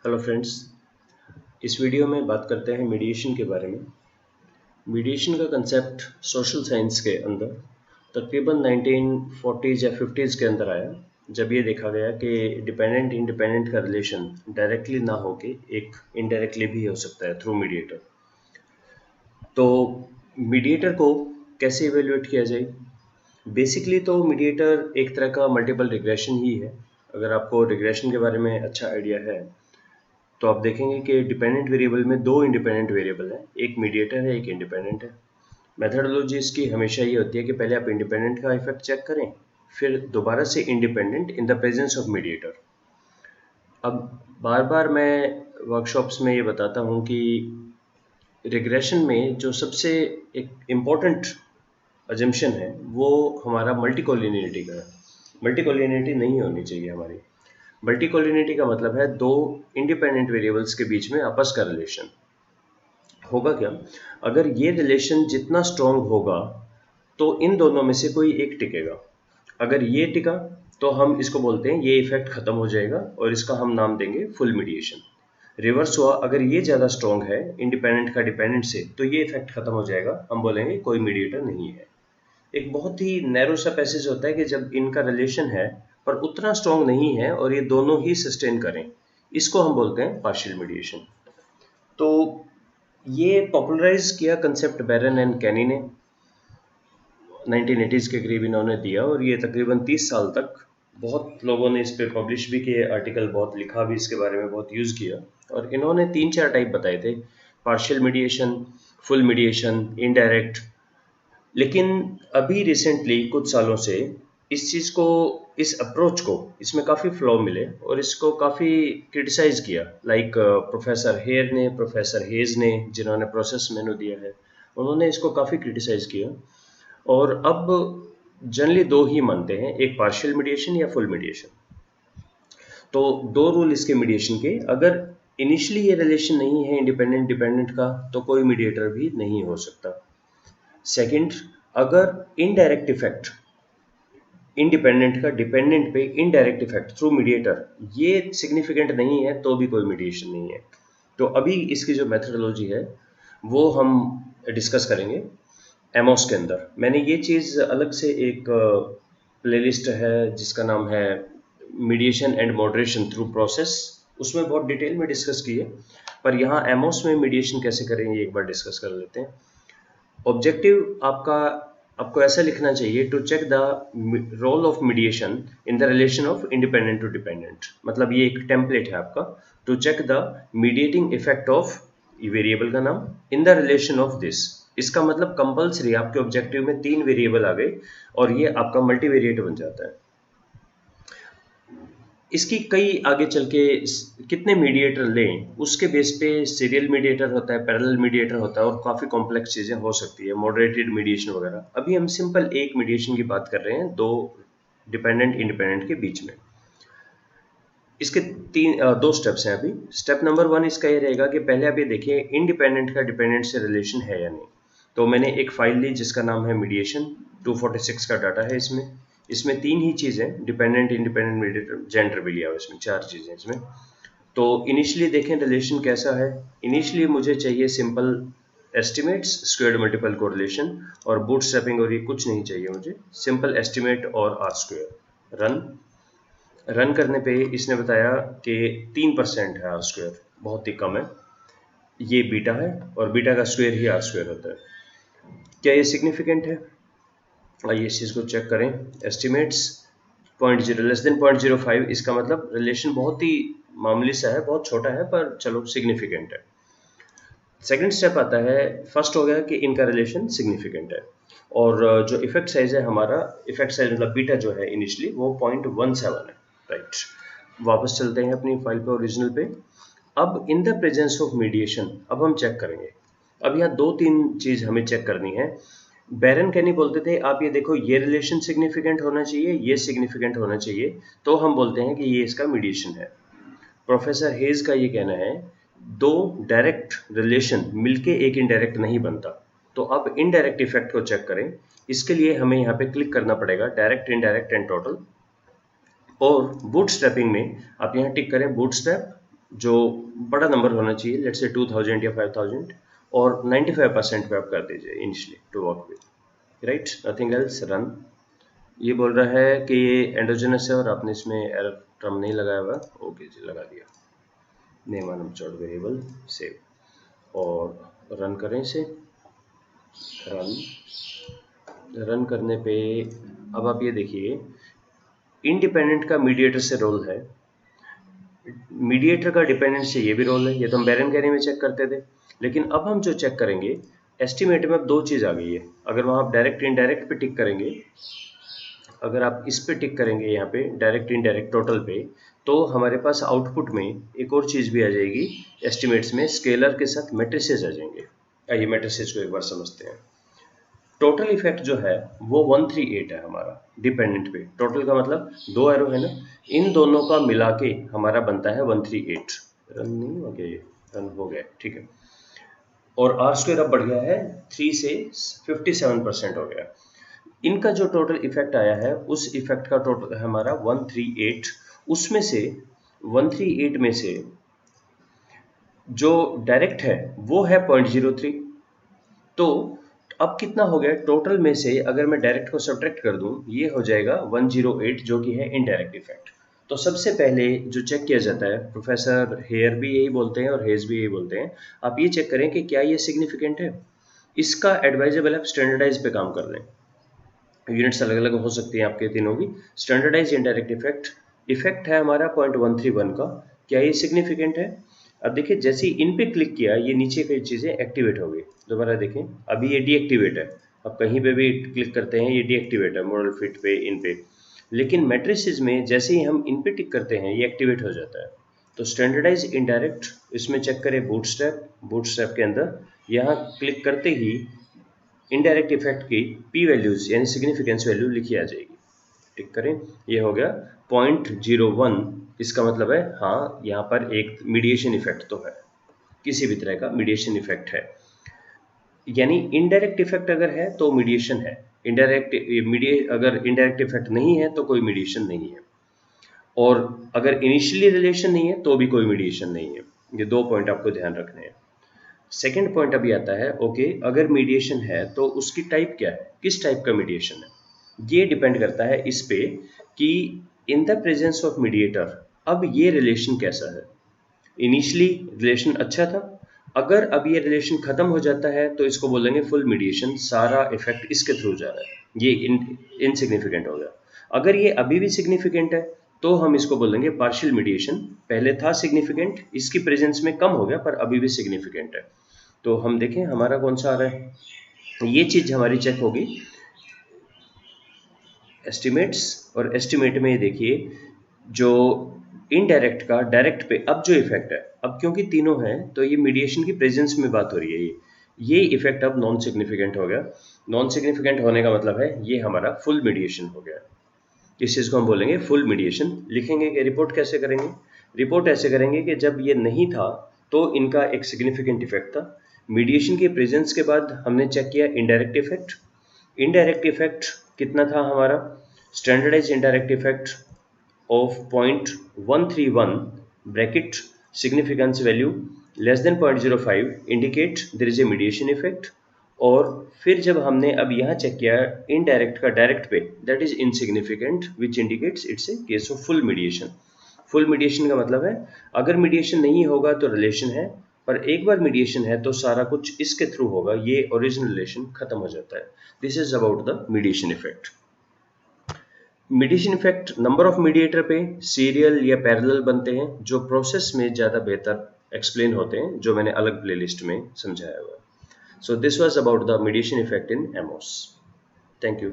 Hello friends. इस video में बात करते हैं मीडिएशन के बारे में। मीडिएशन का कंसेप्ट सोशल साइंस के अंदर तकरीबन 1940s या 50s के अंदर आया, जब ये देखा गया कि डिपेंडेंट इंडिपेंडेंट का रिलेशन डायरेक्टली ना होके एक इनडायरेक्टली भी हो सकता है थ्रू मीडिएटर। तो मीडिएटर को कैसे इवेल्युएट किया जाए? बेसिकली तो मीडिएटर एक तरह का मल्टीपल रिग्रेशन ही है। अगर आपको रिग्रेशन के बारे में अच्छा आइडिया है तो आप देखेंगे कि डिपेंडेंट वेरिएबल में दो इंडिपेंडेंट वेरिएबल हैं, एक मीडिएटर है, एक इंडिपेंडेंट है। मेथडोलॉजी इसकी हमेशा ये होती है कि पहले आप इंडिपेंडेंट का इफेक्ट चेक करें, फिर दोबारा से independent in the presence of mediator. अब बार बार मैं वर्कशॉप्स में ये बताता हूँ कि रिग्रेशन में जो सबसे एक इम्पॉर्टेंट अजम्पशन है वो हमारा मल्टीकोलिनिटी का है। मल्टीकोलिनिटी नहीं होनी चाहिए हमारी। मल्टीकोलिनिटी का मतलब है दो इंडिपेंडेंट वेरिएबल्स के बीच में आपस का रिलेशन। होगा क्या? अगर ये रिलेशन जितना स्ट्रांग होगा तो इन दोनों में से कोई एक टिकेगा। अगर ये टिका तो हम इसको बोलते हैं ये इफेक्ट खत्म हो जाएगा और इसका हम नाम देंगे फुल मीडिएशन। रिवर्स हुआ, अगर ये ज़्यादा स्ट्रांग है इंडिपेंडेंट का डिपेंडेंट से तो ये इफेक्ट खत्म हो जाएगा, हम बोलेंगे कोई मीडिएटर नहीं है। एक बहुत ही नैरो सा पैसेज होता है कि जब इनका रिलेशन है पर उतना स्ट्रांग नहीं है और ये दोनों ही सस्टेन करें, इसको हम बोलते हैं पार्शियल मीडिएशन। तो ये पॉपुलराइज किया कंसेप्ट बैरन एंड कैनी ने 1980s के करीब इन्होंने दिया, और ये तकरीबन 30 साल तक बहुत लोगों ने इस पे पब्लिश भी किए आर्टिकल, बहुत लिखा भी इसके बारे में, बहुत यूज़ किया। और इन्होंने 3-4 टाइप बताए थे: partial mediation, full mediation, indirect. लेकिन अभी रिसेंटली कुछ सालों से इस चीज़ को, इस अप्रोच को, इसमें काफ़ी फ्लॉ मिले और इसको काफ़ी क्रिटिसाइज किया। लाइक प्रोफेसर हेयर ने, प्रोफेसर हेज ने, जिन्होंने प्रोसेस मेनू दिया है, उन्होंने इसको काफ़ी क्रिटिसाइज किया। और अब जनरली दो ही मानते हैं, एक पार्शियल मीडिएशन या फुल मीडिएशन। तो दो रूल इसके मीडिएशन के: अगर इनिशियली ये रिलेशन नहीं है इंडिपेंडेंट डिपेंडेंट का तो कोई मीडिएटर भी नहीं हो सकता। सेकंड, अगर इनडायरेक्ट इफेक्ट इंडिपेंडेंट का डिपेंडेंट पे इनडायरेक्ट इफेक्ट थ्रू मीडिएटर ये सिग्निफिकेंट नहीं है तो भी कोई मीडिएशन नहीं है। तो अभी इसकी जो मेथडोलॉजी है वो हम डिस्कस करेंगे एमोस के अंदर। मैंने ये चीज़ अलग से एक प्लेलिस्ट है जिसका नाम है mediation and moderation through process, उसमें बहुत डिटेल में डिस्कस की है। पर यहाँ एमोस में मीडिएशन कैसे करेंगे एक बार डिस्कस कर लेते हैं। ऑब्जेक्टिव आपको ऐसा लिखना चाहिए: to check the role of mediation in the relation of independent to dependent. मतलब ये एक टेम्पलेट है आपका, to check the mediating effect of variable का नाम in the relation of this. इसका मतलब कंपल्सरी आपके ऑब्जेक्टिव में 3 वेरिएबल आ गए और ये आपका मल्टीवेरिएट बन जाता है। इसकी कई आगे चल के कितने मीडिएटर लें उसके बेस पे सीरियल मीडिएटर होता है, पैरेलल मीडिएटर होता है, और काफ़ी कॉम्प्लेक्स चीज़ें हो सकती है, मॉडरेटेड मीडिएशन वगैरह। अभी हम सिंपल एक मीडिएशन की बात कर रहे हैं दो डिपेंडेंट इंडिपेंडेंट के बीच में। इसके दो स्टेप्स हैं अभी। स्टेप नंबर 1 इसका ये रहेगा कि पहले आप ये देखिए इंडिपेंडेंट का डिपेंडेंट से रिलेशन है या नहीं। तो मैंने एक फाइल ली जिसका नाम है मीडिएशन, 246 का डाटा है इसमें। इसमें 3 ही चीज़ें, डिपेंडेंट इंडिपेंडेंट मीडिएटर, जेंडर भी लिया हुआ इसमें, 4 चीज़ें इसमें। तो इनिशियली देखें रिलेशन कैसा है। इनिशियली मुझे चाहिए simple estimates, squared multiple correlation और बूटस्ट्रैपिंग, और ये कुछ नहीं चाहिए मुझे, सिंपल एस्टिमेट और आर स्क्वायर। रन करने पे इसने बताया कि 3% है आर स्क्वायर, बहुत ही कम है। ये बीटा है और बीटा का स्क्वायर ही आर स्क्वायर होता है। क्या ये सिग्निफिकेंट है? आइए इस चीज़ को चेक करें। एस्टिमेट्स 0.0 लेस देन 0.05, इसका मतलब रिलेशन बहुत ही मामूली सा है, बहुत छोटा है, पर चलो सिग्निफिकेंट है। सेकंड स्टेप आता है, फर्स्ट हो गया कि इनका रिलेशन सिग्निफिकेंट है, और जो इफेक्ट साइज है हमारा, इफेक्ट साइज मतलब बीटा जो है इनिशियली वो 0.17 है। राइट, वापस चलते हैं अपनी फाइल पे, ओरिजिनल पे। अब in the presence of mediation अब हम चेक करेंगे। अब यहाँ 2-3 चीज़ हमें चेक करनी है। बैरन कैनी बोलते थे आप ये देखो ये रिलेशन सिग्निफिकेंट होना चाहिए, ये सिग्निफिकेंट होना चाहिए, तो हम बोलते हैं कि ये इसका मीडिएशन है। प्रोफेसर हेज का ये कहना है दो डायरेक्ट रिलेशन मिलके एक इनडायरेक्ट नहीं बनता। तो अब इनडायरेक्ट इफेक्ट को चेक करें। इसके लिए हमें यहाँ पे क्लिक करना पड़ेगा डायरेक्ट, इनडायरेक्ट एंड टोटल। और बूटस्ट्रैपिंग में आप यहाँ टिक करें बूटस्ट्रैप, जो बड़ा नंबर होना चाहिए, लेट्स से 2000 या 5000, और 95% पे आप कर दीजिए initially to work with, right, nothing else, run. ये बोल रहा है कि ये एंडोजेनस है और आपने इसमें एरर टर्म नहीं लगाया हुआ, ओके जी लगा दिया, नेम अनअब्सॉर्ब्ड वेरिएबल, सेव, और रन करें इसे। रन रन करने पे अब आप ये देखिए, इंडिपेंडेंट का मीडिएटर से रोल है, मीडिएटर का डिपेंडेंट से ये भी रोल है, ये तो हम बैरन कैरी में चेक करते थे। लेकिन अब हम जो चेक करेंगे, एस्टिमेट में अब दो चीज़ आ गई है। अगर वहाँ आप डायरेक्ट इनडायरेक्ट पे टिक करेंगे, अगर आप इस पे टिक करेंगे यहाँ पे डायरेक्ट इनडायरेक्ट टोटल पे, तो हमारे पास आउटपुट में एक और चीज़ भी आ जाएगी, एस्टिमेट्स में स्केलर के साथ मैट्रिसेस आ जाएंगे। आइए मैट्रिसेस को एक बार समझते हैं। टोटल इफेक्ट जो है वो 138 है हमारा डिपेंडेंट पे, टोटल का मतलब दो एरो है ना, इन दोनों का मिला के हमारा बनता है 138। रन नहीं हो गया, ये रन हो गया, ठीक है। और आर स्क्वायर अब बढ़ गया है 3 से 57% हो गया। इनका जो टोटल इफेक्ट आया है, उस इफेक्ट का टोटल है हमारा 138। उसमें से 138 में से जो डायरेक्ट है वो है 0.03। तो अब कितना हो गया टोटल में से, अगर मैं डायरेक्ट को सब्ट्रैक्ट कर दूं, ये हो जाएगा 108 जो कि है इनडायरेक्ट इफेक्ट। तो सबसे पहले जो चेक किया जाता है, प्रोफेसर हेयर भी यही बोलते हैं और हेज भी यही बोलते हैं, आप ये चेक करें कि क्या ये सिग्निफिकेंट है। इसका एडवाइजेबल आप स्टैंडर्डाइज पे काम कर लें, यूनिट्स अलग अलग हो सकती हैं आपके तीनों की। स्टैंडर्डाइज इनडायरेक्ट इफेक्ट, इफेक्ट है हमारा 0.131 का, क्या ये सिग्निफिकेंट है। अब देखिए जैसे ही इन पे क्लिक किया, ये नीचे की चीज़ें एक्टिवेट हो गई। दोबारा देखें, अभी ये डीएक्टिवेट है, अब कहीं पे भी क्लिक करते हैं ये डीएक्टिवेट है, मॉडल फिट पे, इन पे। लेकिन मैट्रिसेस में जैसे ही हम इन पे टिक करते हैं ये एक्टिवेट हो जाता है। तो स्टैंडर्डाइज इनडायरेक्ट, इसमें चेक करें बूटस्ट्रैप, बूटस्ट्रैप के अंदर यहाँ क्लिक करते ही इनडायरेक्ट इफेक्ट की पी वैल्यूज यानी सिग्निफिकेंस वैल्यू लिखी आ जाएगी। टिक करें, ये हो गया 0.01। इसका मतलब है हाँ, यहाँ पर एक मीडिएशन इफेक्ट तो है, किसी भी तरह का मीडिएशन इफेक्ट है। यानी इनडायरेक्ट इफेक्ट अगर है तो मीडिएशन है, इनडायरेक्ट अगर इनडायरेक्ट इफेक्ट नहीं है तो कोई मीडिएशन नहीं है, और अगर इनिशियली रिलेशन नहीं है तो भी कोई मीडिएशन नहीं है। ये दो पॉइंट आपको ध्यान रखने हैं। सेकेंड पॉइंट अभी आता है, ओके अगर मीडिएशन है तो उसकी टाइप क्या है, किस टाइप का मीडिएशन है। ये डिपेंड करता है इस पे कि in the presence of mediator अब ये रिलेशन कैसा है। इनिशियली रिलेशन अच्छा था, अगर अब ये रिलेशन खत्म हो जाता है तो इसको बोलेंगे फुल मीडिएशन, सारा इफेक्ट इसके थ्रू जा रहा है, ये इनसिग्निफिकेंट हो गया। अगर ये अभी भी सिग्निफिकेंट है तो हम इसको बोलेंगे पार्शियल मीडिएशन, पहले था सिग्निफिकेंट, इसकी प्रेजेंस में कम हो गया पर अभी भी सिग्निफिकेंट है। तो हम देखें हमारा कौन सा आ रहा है, ये चीज़ हमारी चेक होगी एस्टिमेट्स, और एस्टिमेट में देखिए जो इनडायरेक्ट का डायरेक्ट पे अब जो इफेक्ट है, अब क्योंकि तीनों हैं तो ये मीडिएशन की प्रेजेंस में बात हो रही है, ये इफेक्ट अब नॉन सिग्निफिकेंट हो गया। नॉन सिग्निफिकेंट होने का मतलब है ये हमारा फुल मीडिएशन हो गया। इस चीज़ को हम बोलेंगे फुल मीडिएशन। लिखेंगे कि रिपोर्ट कैसे करेंगे, रिपोर्ट ऐसे करेंगे कि जब ये नहीं था तो इनका एक सिग्निफिकेंट इफेक्ट था, मीडिएशन के प्रेजेंस के बाद हमने चेक किया इनडायरेक्ट इफेक्ट। इनडायरेक्ट इफेक्ट कितना था हमारा, standardize indirect effect of 0.131 bracket significance value less than 0.05 indicate there is a mediation effect। और फिर जब हमने अब यहाँ चेक किया इनडायरेक्ट का डायरेक्ट पे, that is insignificant which indicates it's a case of full mediation. Full mediation का मतलब है अगर मीडिएशन नहीं होगा तो रिलेशन है, पर एक बार मीडिएशन है तो सारा कुछ इसके थ्रू होगा, ये ओरिजिनल रिलेशन खत्म हो जाता है। This is about the mediation effect. Mediation effect number of mediator पे सीरियल या पैरेलल बनते हैं, जो प्रोसेस में ज़्यादा बेहतर एक्सप्लेन होते हैं, जो मैंने अलग प्लेलिस्ट में समझाया हुआ है। So this was about the mediation effect in MOs. Thank you.